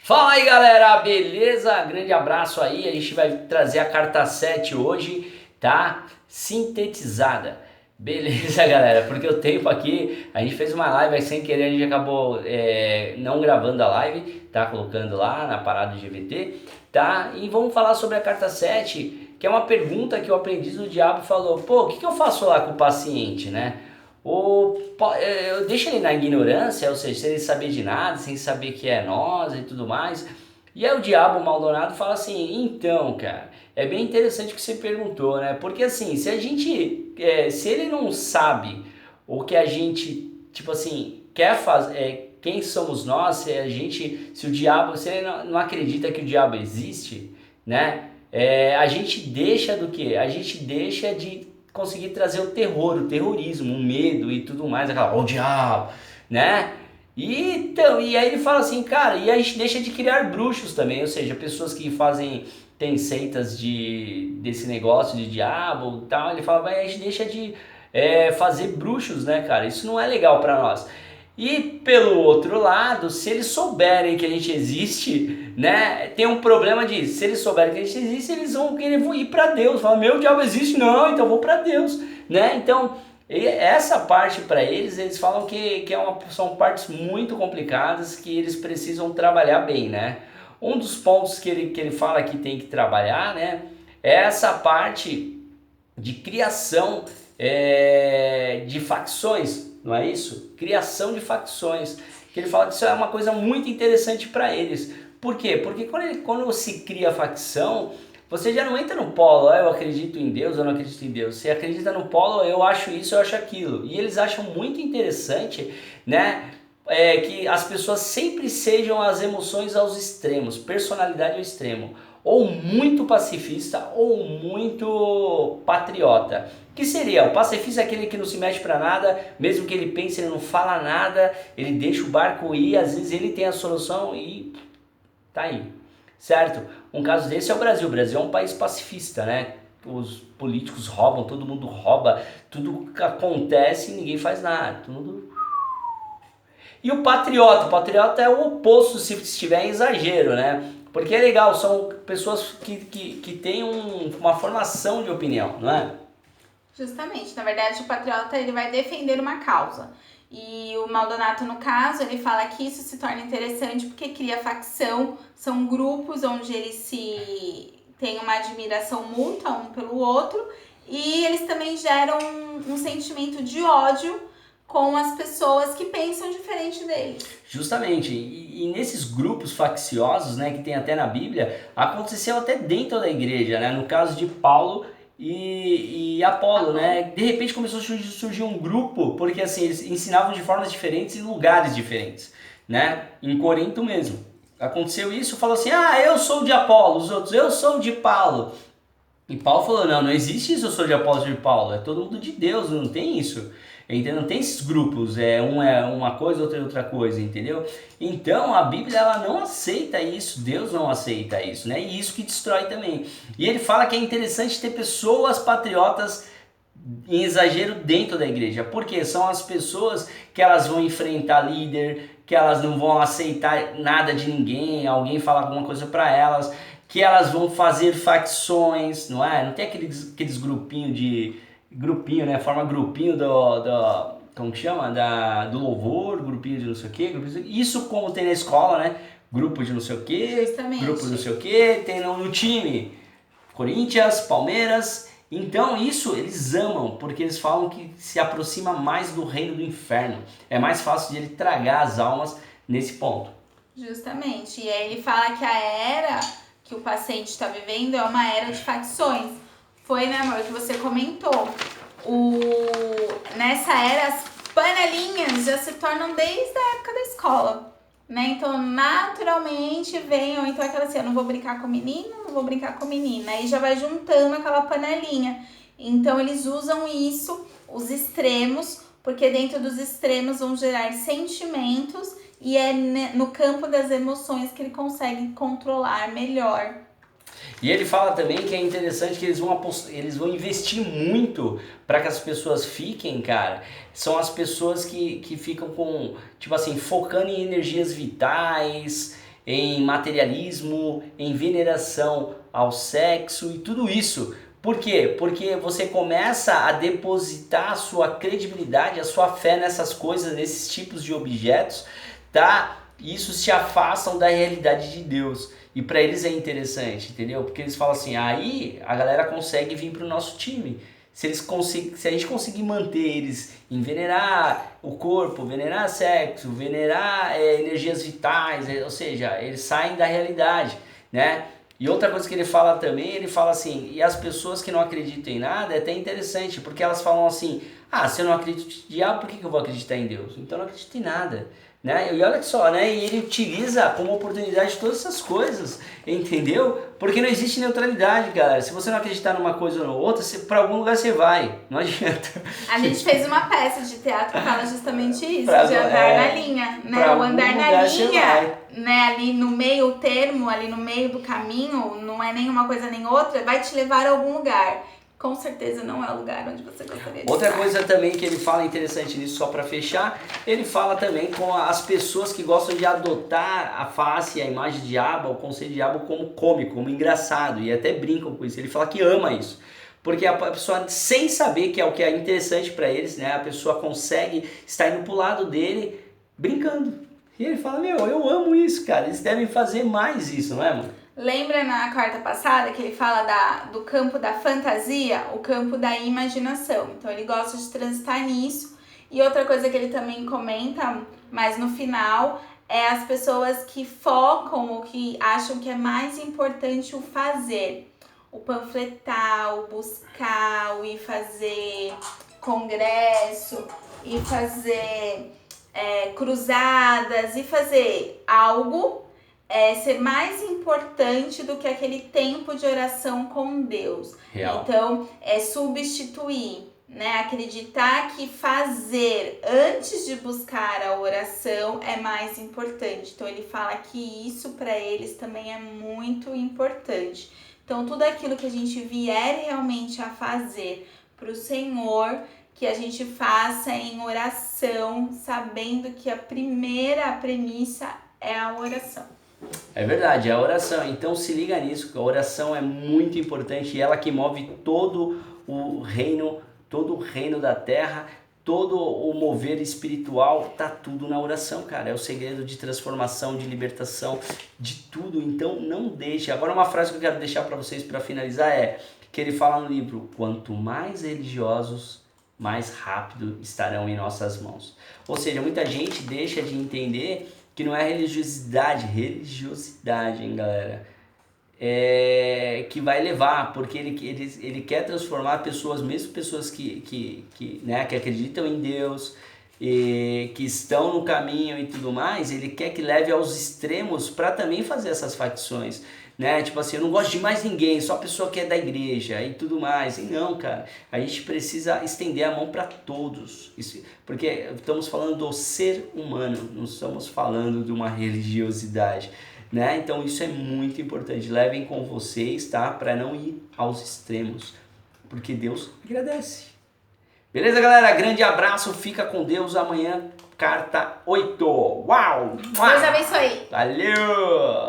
Fala aí galera, beleza? Grande abraço aí, a gente vai trazer a carta 7 hoje, tá? Sintetizada. Beleza galera, porque o tempo aqui, a gente fez uma live aí sem querer, a gente acabou não gravando a live, tá? Colocando lá na parada do GVT, tá? E vamos falar sobre a carta 7, que é uma pergunta que o aprendiz do diabo falou, pô, o que eu faço lá com o paciente, né? Eu deixo ele na ignorância, ou seja, sem ele saber de nada, sem saber que é nós e tudo mais. E aí o diabo Maldonado fala assim, então, cara, é bem interessante o que você perguntou, né? Porque assim, se ele não sabe o que a gente, tipo assim, quer fazer, quem somos nós, se ele não acredita que o diabo existe, né? A gente deixa do quê? A gente deixa de conseguir trazer o terror, o terrorismo, o medo e tudo mais, aquela, o diabo, né? E aí ele fala assim, cara, e a gente deixa de criar bruxos também, ou seja, pessoas que tem seitas desse negócio de diabo e tal, ele fala, a gente deixa de fazer bruxos, né, cara? Isso não é legal pra nós. E pelo outro lado, se eles souberem que a gente existe, né, tem um problema de, se eles souberem que a gente existe, eles vão querer ir para Deus, falar, meu diabo existe, não, então eu vou para Deus, né? Então, essa parte para eles falam que são partes muito complicadas que eles precisam trabalhar bem, né? Um dos pontos que ele fala que tem que trabalhar, né, é essa parte de criação de facções, não é isso? Criação de facções, que ele fala que isso é uma coisa muito interessante para eles. Por quê? Porque quando se cria facção, você já não entra no polo, eu acredito em Deus, eu não acredito em Deus. Você acredita no polo, eu acho isso, eu acho aquilo. E eles acham muito interessante, né, que as pessoas sempre sejam as emoções aos extremos, personalidade ao extremo. Ou muito pacifista ou muito patriota. Que seria? O pacifista é aquele que não se mexe pra nada, mesmo que ele pense, ele não fala nada, ele deixa o barco ir, às vezes ele tem a solução e tá aí, certo? Um caso desse é o Brasil. O Brasil é um país pacifista, né? Os políticos roubam, todo mundo rouba, tudo acontece e ninguém faz nada, tudo. E o patriota é o oposto se estiver em exagero, né? Porque é legal, são pessoas que têm uma formação de opinião, não é? Justamente, na verdade o patriota ele vai defender uma causa. E o Maldonato, no caso, ele fala que isso se torna interessante porque cria facção, são grupos onde eles se têm uma admiração mútua um pelo outro e eles também geram um sentimento de ódio com as pessoas que pensam diferente deles. Justamente, e nesses grupos facciosos, né, que tem até na Bíblia, aconteceu até dentro da igreja, né, no caso de Paulo e Apolo, né, de repente começou a surgir um grupo, porque assim, eles ensinavam de formas diferentes em lugares diferentes, né, em Corinto mesmo. Aconteceu isso, falou assim, eu sou de Apolo, os outros, eu sou de Paulo. E Paulo falou, não existe isso, eu sou de Apolo, eu sou de Paulo, é todo mundo de Deus, não tem isso. Entendeu? Não tem esses grupos, um é uma coisa, outro é outra coisa, entendeu? Então a Bíblia ela não aceita isso, Deus não aceita isso, né? E isso que destrói também. E ele fala que é interessante ter pessoas patriotas em exagero dentro da igreja, porque são as pessoas que elas vão enfrentar líder, que elas não vão aceitar nada de ninguém, alguém falar alguma coisa para elas, que elas vão fazer facções, não é? Não tem aqueles grupinho, né? Forma grupinho como que chama? Do louvor, grupinho de não sei o que, isso como tem na escola, né? Grupo de não sei o que, grupo de não sei o que, tem no time, Corinthians, Palmeiras. Então isso eles amam, porque eles falam que se aproxima mais do reino do inferno. É mais fácil de ele tragar as almas nesse ponto. Justamente, e aí ele fala que a era que o paciente está vivendo é uma era de facções. Foi, né, amor, que você comentou. Nessa era, as panelinhas já se tornam desde a época da escola, né? Então, naturalmente, ou então aquela assim, eu não vou brincar com menino, não vou brincar com menina. Aí já vai juntando aquela panelinha. Então, eles usam isso, os extremos, porque dentro dos extremos vão gerar sentimentos e é no campo das emoções que ele consegue controlar melhor. E ele fala também que é interessante que eles vão investir muito para que as pessoas fiquem, cara. São as pessoas que ficam com, tipo assim, focando em energias vitais, em materialismo, em veneração ao sexo e tudo isso. Por quê? Porque você começa a depositar a sua credibilidade, a sua fé nessas coisas, nesses tipos de objetos, tá? Isso se afastam da realidade de Deus. E para eles é interessante, entendeu? Porque eles falam assim, aí a galera consegue vir pro nosso time. Se a gente conseguir manter eles em venerar o corpo, venerar sexo, venerar energias vitais, ou seja, eles saem da realidade, né? E outra coisa que ele fala também, ele fala assim, e as pessoas que não acreditam em nada é até interessante, porque elas falam assim, ah, se eu não acredito em diabo, por que eu vou acreditar em Deus? Então eu não acredito em nada. Né? E olha só, né? E ele utiliza como oportunidade todas essas coisas, entendeu? Porque não existe neutralidade, galera. Se você não acreditar numa coisa ou outra, para algum lugar você vai, não adianta. A gente fez uma peça de teatro que fala justamente isso, de andar na linha, né? O andar na linha, né? Ali no meio termo, ali no meio do caminho, não é nenhuma coisa nem outra, vai te levar a algum lugar. Com certeza não é o lugar onde você gostaria de Outra estar. coisa também que ele fala interessante nisso, só para fechar, ele fala também com as pessoas que gostam de adotar a face, a imagem de diabo, o conceito de diabo como cômico, como engraçado, e até brincam com isso. Ele fala que ama isso. Porque a pessoa, sem saber que é o que é interessante para eles, né, a pessoa consegue estar indo pro lado dele brincando. E ele fala, meu, eu amo isso, cara, eles devem fazer mais isso, não é, mano? Lembra na quarta passada que ele fala do campo da fantasia, o campo da imaginação. Então ele gosta de transitar nisso. E outra coisa que ele também comenta, mas no final, é as pessoas que focam ou que acham que é mais importante o fazer. O panfletar, o buscar, o ir fazer congresso, ir fazer cruzadas, ir fazer algo ser mais importante do que aquele tempo de oração com Deus. Real. Então, é substituir, né? Acreditar que fazer antes de buscar a oração é mais importante. Então, ele fala que isso para eles também é muito importante. Então, tudo aquilo que a gente vier realmente a fazer para o Senhor, que a gente faça em oração, sabendo que a primeira premissa é a oração. É verdade, é a oração. Então se liga nisso, que a oração é muito importante e ela que move todo o reino da terra, todo o mover espiritual, tá tudo na oração, cara. É o segredo de transformação, de libertação, de tudo. Então não deixe. Agora uma frase que eu quero deixar para vocês para finalizar é que ele fala no livro: quanto mais religiosos, mais rápido estarão em nossas mãos. Ou seja, muita gente deixa de entender que não é religiosidade, hein, galera? Que vai levar, porque ele quer transformar pessoas, mesmo pessoas né, que acreditam em Deus, que estão no caminho e tudo mais, ele quer que leve aos extremos para também fazer essas facções. Né? Tipo assim, eu não gosto de mais ninguém, só a pessoa que é da igreja e tudo mais. E não, cara, a gente precisa estender a mão para todos. Isso, porque estamos falando do ser humano, não estamos falando de uma religiosidade, né? Então isso é muito importante. Levem com vocês, tá? Para não ir aos extremos, porque Deus agradece. Beleza, galera? Grande abraço, fica com Deus. Amanhã, carta 8. Uau! Deus abençoe. Valeu!